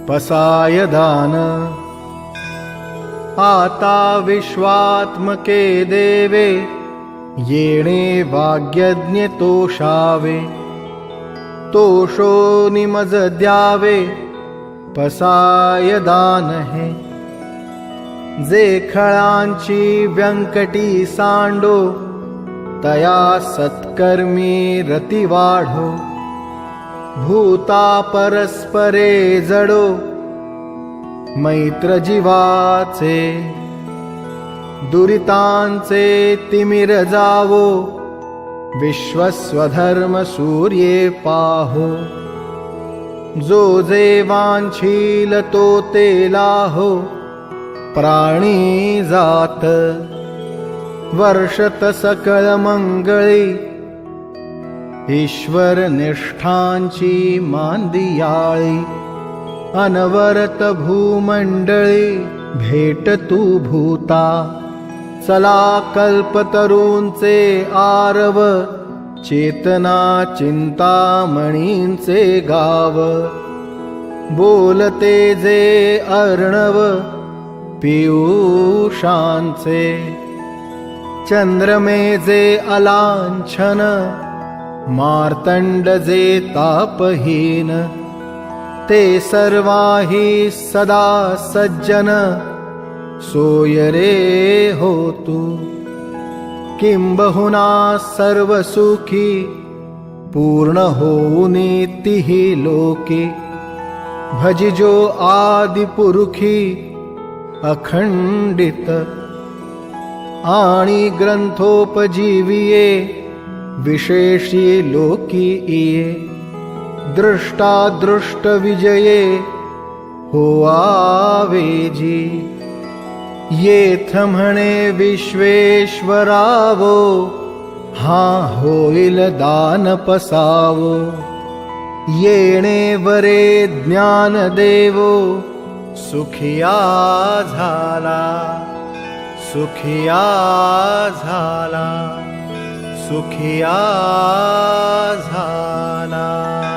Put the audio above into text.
पसाय दान। आता विश्वात्मके देवे येणे वाग्यज्ञ तोषावे। तोषो निमज द्यावे पसाय दान हे। जे खळांची व्यंकटी सांडो तया सत्कर्मी रती वाढो। भूता परस्परे जडो मैत्र जीवाचे। दुरितांचे तिमिर जावो विश्वस्वधर्म सूर्ये पाहो। जो जे वांछील तो ते लाहो प्राणी जात। वर्षत सकळ मंगळी ईश्वर निष्ठांची मांदियाळी। अनवरत भूमंडळी भेट तू भूता। चला कल्पतरूंचे आरव चेतना चिंतामणींचे गाव। बोलते जे अर्णव पीयूषांचे। चंद्रमे जे अलांछन मार्तंड जे तापहीन। ते सर्वाही सदा सज्जन सोय रे होतु। किंबहुना सर्व सुखी पूर्ण होऊनितिहि लोके। भजिजो आदिपुरुखी अखंडित। आणि ग्रंथोपजीविये विशेषी लोकी इये। दृष्टादृष्ट विजये होआवेजी। येथ म्हणे विश्वेश्वरावो हा होईल दान पसावो। येणे वरे ज्ञान देवो सुखिया झाला। सुखिया झाला। सुखिया झाला।